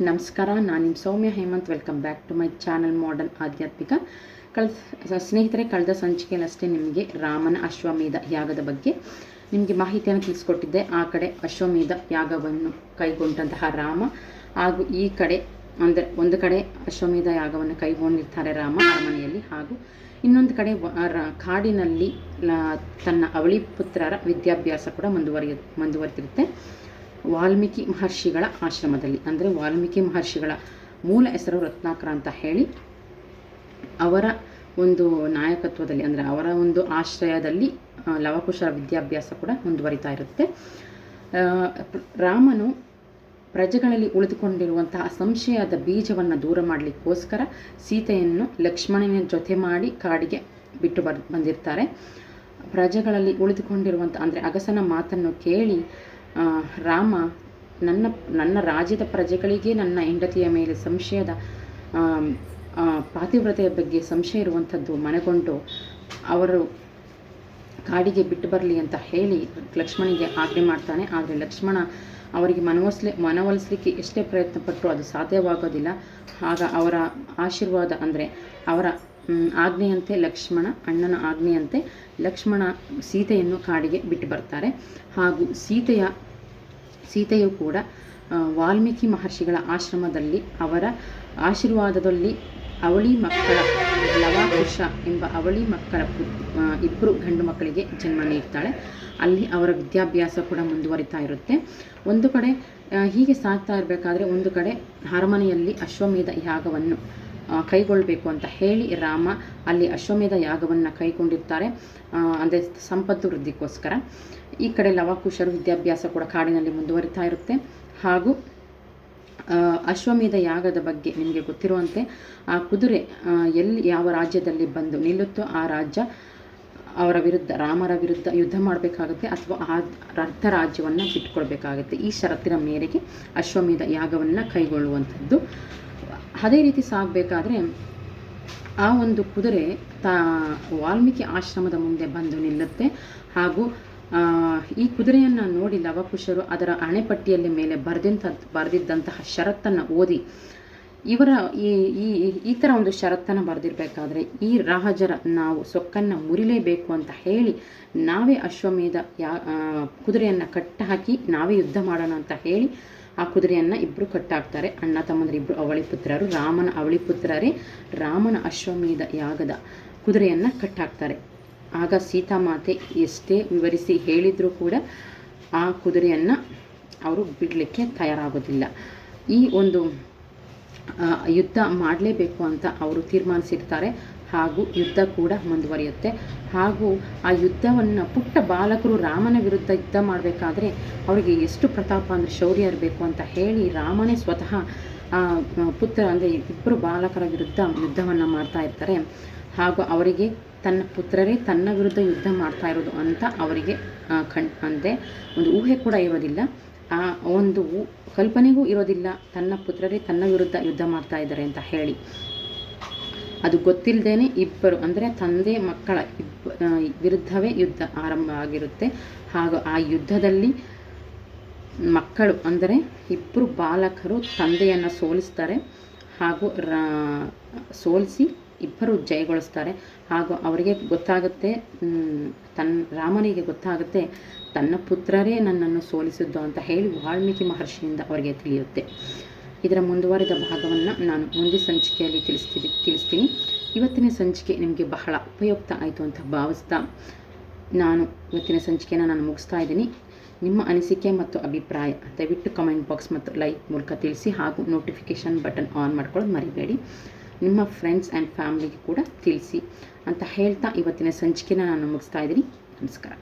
ನಮಸ್ಕಾರ, ನಾನು ನಿಮ್ಮ Soumya Hemanth. Welcome back to my channel modern Adhyatmika. ಸ್ನೇಹಿತರೆ, ಕಳೆದ ಸಂಚಿಕೆಯಲ್ಲಷ್ಟೇ ನಿಮಗೆ ರಾಮನ ಅಶ್ವಮೇಧ ಯಾಗದ ಬಗ್ಗೆ ನಿಮಗೆ ಮಾಹಿತಿಯನ್ನು ತಿಳಿಸ್ಕೊಟ್ಟಿದ್ದೆ. ಆ ಕಡೆ ಅಶ್ವಮೇಧ ಯಾಗವನ್ನು ಕೈಗೊಂಡಂತಹ ರಾಮ ಹಾಗೂ ಈ ಕಡೆ ಅಂದರೆ ಒಂದು ಕಡೆ ಅಶ್ವಮೇಧ ಯಾಗವನ್ನು ಕೈಗೊಂಡಿರ್ತಾರೆ ರಾಮ ಅರಮನೆಯಲ್ಲಿ, ಹಾಗೂ ಇನ್ನೊಂದು ಕಡೆ ಕಾಡಿನಲ್ಲಿ ತನ್ನ ಅವಳಿ ಪುತ್ರರ ವಿದ್ಯಾಭ್ಯಾಸ ಕೂಡ ಮುಂದುವರಿತಿರುತ್ತೆ. ವಾಲ್ಮೀಕಿ ಮಹರ್ಷಿಗಳ ಆಶ್ರಮದಲ್ಲಿ, ಅಂದರೆ ವಾಲ್ಮೀಕಿ ಮಹರ್ಷಿಗಳ ಮೂಲ ಹೆಸರು ರತ್ನಾಕರ ಅಂತ ಹೇಳಿ, ಅವರ ಒಂದು ನಾಯಕತ್ವದಲ್ಲಿ ಅಂದರೆ ಅವರ ಒಂದು ಆಶ್ರಯದಲ್ಲಿ ಲವಕುಶರ ವಿದ್ಯಾಭ್ಯಾಸ ಕೂಡ ಮುಂದುವರಿತಾ ಇರುತ್ತೆ. ರಾಮನು ಪ್ರಜೆಗಳಲ್ಲಿ ಉಳಿದುಕೊಂಡಿರುವಂತಹ ಸಂಶಯದ ಬೀಜವನ್ನು ದೂರ ಮಾಡಲಿಕ್ಕೋಸ್ಕರ ಸೀತೆಯನ್ನು ಲಕ್ಷ್ಮಣನ ಜೊತೆ ಮಾಡಿ ಕಾಡಿಗೆ ಬಿಟ್ಟು ಬಂದಿರ್ತಾರೆ. ಪ್ರಜೆಗಳಲ್ಲಿ ಉಳಿದುಕೊಂಡಿರುವಂಥ ಅಂದರೆ ಅಗಸನ ಮಾತನ್ನು ಕೇಳಿ ರಾಮ ನನ್ನ ರಾಜ್ಯದ ಪ್ರಜೆಗಳಿಗೆ ನನ್ನ ಹೆಂಡತಿಯ ಮೇಲೆ ಸಂಶಯದ ಪಾತಿವ್ರತೆಯ ಬಗ್ಗೆ ಸಂಶಯ ಇರುವಂಥದ್ದು ಮನಗೊಂಡು ಅವರು ಕಾಡಿಗೆ ಬಿಟ್ಟು ಬರಲಿ ಅಂತ ಹೇಳಿ ಲಕ್ಷ್ಮಣಿಗೆ ಆಜ್ಞೆ ಮಾಡ್ತಾನೆ. ಆದರೆ ಲಕ್ಷ್ಮಣ ಅವರಿಗೆ ಮನವೊಲಿಸಲಿಕ್ಕೆ ಎಷ್ಟೇ ಪ್ರಯತ್ನ ಪಟ್ಟರು ಅದು ಸಾಧ್ಯವಾಗೋದಿಲ್ಲ. ಆಗ ಅವರ ಆಶೀರ್ವಾದ ಅಂದರೆ ಅವರ ಆಜ್ಞೆಯಂತೆ ಅಣ್ಣನ ಆಜ್ಞೆಯಂತೆ ಲಕ್ಷ್ಮಣ ಸೀತೆಯನ್ನು ಕಾಡಿಗೆ ಬಿಟ್ಟು ಬರ್ತಾರೆ. ಹಾಗೂ ಸೀತೆಯು ಕೂಡ ವಾಲ್ಮೀಕಿ ಮಹರ್ಷಿಗಳ ಆಶ್ರಮದಲ್ಲಿ ಅವರ ಆಶೀರ್ವಾದದಲ್ಲಿ ಅವಳಿ ಮಕ್ಕಳ ಲವಕುಶ ಎಂಬ ಅವಳಿ ಮಕ್ಕಳ ಇಬ್ಬರು ಗಂಡು ಮಕ್ಕಳಿಗೆ ಜನ್ಮ ನೀಡ್ತಾಳೆ. ಅಲ್ಲಿ ಅವರ ವಿದ್ಯಾಭ್ಯಾಸ ಕೂಡ ಮುಂದುವರಿತಾ ಇರುತ್ತೆ. ಒಂದು ಕಡೆ ಹೀಗೆ ಸಾಗ್ತಾ ಇರಬೇಕಾದ್ರೆ ಒಂದು ಕಡೆ ಅರಮನೆಯಲ್ಲಿ ಅಶ್ವಮೇಧ ಯಾಗವನ್ನು ಕೈಗೊಳ್ಳಬೇಕು ಅಂತ ಹೇಳಿ ರಾಮ ಅಲ್ಲಿ ಅಶ್ವಮೇಧ ಯಾಗವನ್ನು ಕೈಗೊಂಡಿರ್ತಾರೆ, ಅಂದರೆ ಸಂಪತ್ತು ವೃದ್ಧಿಗೋಸ್ಕರ. ಈ ಕಡೆ ಲವಕುಶರು ವಿದ್ಯಾಭ್ಯಾಸ ಕೂಡ ಕಾಡಿನಲ್ಲಿ ಮುಂದುವರಿತಾ ಇರುತ್ತೆ. ಹಾಗೂ ಅಶ್ವಮೇಧ ಯಾಗದ ಬಗ್ಗೆ ನಿಮಗೆ ಗೊತ್ತಿರುವಂತೆ ಆ ಕುದುರೆ ಯಾವ ರಾಜ್ಯದಲ್ಲಿ ಬಂದು ನಿಲ್ಲುತ್ತೋ ಆ ರಾಜ್ಯ ರಾಮರ ವಿರುದ್ಧ ಯುದ್ಧ ಮಾಡಬೇಕಾಗುತ್ತೆ ಅಥವಾ ಆ ಅರ್ಧ ರಾಜ್ಯವನ್ನು ಬಿಟ್ಕೊಳ್ಬೇಕಾಗುತ್ತೆ. ಈ ಷರತ್ತಿನ ಮೇರೆಗೆ ಅಶ್ವಮೇಧ ಯಾಗವನ್ನು ಕೈಗೊಳ್ಳುವಂಥದ್ದು. ಅದೇ ರೀತಿ ಸಾಗಬೇಕಾದ್ರೆ ಆ ಒಂದು ಕುದುರೆ ವಾಲ್ಮೀಕಿ ಆಶ್ರಮದ ಮುಂದೆ ಬಂದು ನಿಲ್ಲುತ್ತೆ. ಹಾಗೂ ಈ ಕುದುರೆಯನ್ನು ನೋಡಿ ಲವಕುಶರು ಅದರ ಹಣೆಪಟ್ಟಿಯಲ್ಲಿ ಮೇಲೆ ಬರೆದಿದ್ದಂತಹ ಷರತ್ತನ್ನು ಓದಿ ಇವರ ಈ ಥರ ಒಂದು ಷರತ್ತನ್ನು ಬರೆದಿರಬೇಕಾದ್ರೆ ಈ ರಾಜರ ನಾವು ಸೊಕ್ಕನ್ನು ಮುರಿಲೇಬೇಕು ಅಂತ ಹೇಳಿ ನಾವೇ ಅಶ್ವಮೇಧ ಕುದುರೆಯನ್ನು ಕಟ್ಟಾಕಿ ನಾವೇ ಯುದ್ಧ ಮಾಡೋಣ ಅಂತ ಹೇಳಿ ಆ ಕುದುರೆಯನ್ನು ಇಬ್ಬರು ಕಟ್ಟಾಕ್ತಾರೆ. ಅಣ್ಣ ತಮ್ಮಂದ್ರೆ ಇಬ್ಬರು ಅವಳಿ ಪುತ್ರರು, ರಾಮನ ಅವಳಿ ಪುತ್ರರೇ ರಾಮನ ಅಶ್ವಮೇಧ ಯಾಗದ ಕುದುರೆಯನ್ನು ಕಟ್ಟಾಕ್ತಾರೆ. ಆಗ ಸೀತಾಮಾತೆ ಎಷ್ಟೇ ವಿವರಿಸಿ ಹೇಳಿದರೂ ಕೂಡ ಆ ಕುದುರೆಯನ್ನು ಅವರು ಬಿಡಲಿಕ್ಕೆ ತಯಾರಾಗೋದಿಲ್ಲ. ಈ ಒಂದು ಯುದ್ಧ ಮಾಡಲೇಬೇಕು ಅಂತ ಅವರು ತೀರ್ಮಾನಿಸಿರ್ತಾರೆ. ಹಾಗೂ ಯುದ್ಧ ಕೂಡ ಮುಂದುವರಿಯುತ್ತೆ. ಹಾಗೂ ಆ ಯುದ್ಧವನ್ನು ಪುಟ್ಟ ಬಾಲಕರು ರಾಮನ ವಿರುದ್ಧ ಯುದ್ಧ ಮಾಡಬೇಕಾದ್ರೆ ಅವರಿಗೆ ಎಷ್ಟು ಪ್ರತಾಪ ಅಂದರೆ ಶೌರ್ಯ ಇರಬೇಕು ಅಂತ ಹೇಳಿ ರಾಮನೇ ಸ್ವತಃ ಪುತ್ರ ಅಂದರೆ ಇಬ್ಬರು ಬಾಲಕರ ವಿರುದ್ಧ ಯುದ್ಧವನ್ನು ಮಾಡ್ತಾ ಇರ್ತಾರೆ. ಹಾಗೂ ಅವರಿಗೆ ತನ್ನ ಪುತ್ರರೇ ತನ್ನ ವಿರುದ್ಧ ಯುದ್ಧ ಮಾಡ್ತಾ ಇರೋದು ಅಂತ ಅವರಿಗೆ ಅಂದರೆ ಒಂದು ಊಹೆ ಕೂಡ ಇರೋದಿಲ್ಲ, ಆ ಒಂದು ಕಲ್ಪನೆಗೂ ಇರೋದಿಲ್ಲ ತನ್ನ ಪುತ್ರರೇ ತನ್ನ ವಿರುದ್ಧ ಯುದ್ಧ ಮಾಡ್ತಾ ಇದ್ದಾರೆ ಅಂತ ಹೇಳಿ. ಅದು ಗೊತ್ತಿಲ್ಲದೇನೆ ಇಬ್ಬರು ಅಂದರೆ ತಂದೆ ಮಕ್ಕಳ ವಿರುದ್ಧವೇ ಯುದ್ಧ ಆರಂಭ ಆಗಿರುತ್ತೆ. ಹಾಗೂ ಆ ಯುದ್ಧದಲ್ಲಿ ಮಕ್ಕಳು ಅಂದರೆ ಇಬ್ಬರು ಬಾಲಕರು ತಂದೆಯನ್ನು ಸೋಲಿಸ್ತಾರೆ. ಹಾಗೂ ಸೋಲಿಸಿ ಇಬ್ಬರು ಜಯಗೊಳಿಸ್ತಾರೆ. ಹಾಗೂ ಅವರಿಗೆ ಗೊತ್ತಾಗುತ್ತೆ, ರಾಮನಿಗೆ ಗೊತ್ತಾಗುತ್ತೆ ತನ್ನ ಪುತ್ರರೇ ನನ್ನನ್ನು ಸೋಲಿಸಿದ್ದು ಅಂತ ಹೇಳಿ ವಾಲ್ಮೀಕಿ ಮಹರ್ಷಿಯಿಂದ ಅವರಿಗೆ ತಿಳಿಯುತ್ತೆ. ಇದರ ಮುಂದುವರಿದ ಭಾಗವನ್ನು ನಾನು ಮುಂದಿನ ಸಂಚಿಕೆಯಲ್ಲಿ ತಿಳಿಸ್ತೀನಿ. ಇವತ್ತಿನ ಸಂಚಿಕೆ ನಿಮಗೆ ಬಹಳ ಉಪಯುಕ್ತ ಆಯಿತು ಅಂತ ಭಾವಿಸ್ತಾ ನಾನು ಇವತ್ತಿನ ಸಂಚಿಕೆಯನ್ನು ನಾನು ಮುಗಿಸ್ತಾ ಇದ್ದೀನಿ. ನಿಮ್ಮ ಅನಿಸಿಕೆ ಮತ್ತು ಅಭಿಪ್ರಾಯ ದಯವಿಟ್ಟು ಕಮೆಂಟ್ ಬಾಕ್ಸ್ ಮತ್ತು ಲೈಕ್ ಮೂಲಕ ತಿಳಿಸಿ. ಹಾಗೂ ನೋಟಿಫಿಕೇಷನ್ ಬಟನ್ ಆನ್ ಮಾಡ್ಕೊಳ್ಳೋದು ಮರಿಬೇಡಿ. ನಿಮ್ಮ ಫ್ರೆಂಡ್ಸ್ ಆ್ಯಂಡ್ ಫ್ಯಾಮಿಲಿಗೆ ಕೂಡ ತಿಳಿಸಿ ಅಂತ ಹೇಳ್ತಾ ಇವತ್ತಿನ ಸಂಚಿಕೆನ ನಾನು ಮುಗಿಸ್ತಾ ಇದ್ದೀನಿ. ನಮಸ್ಕಾರ.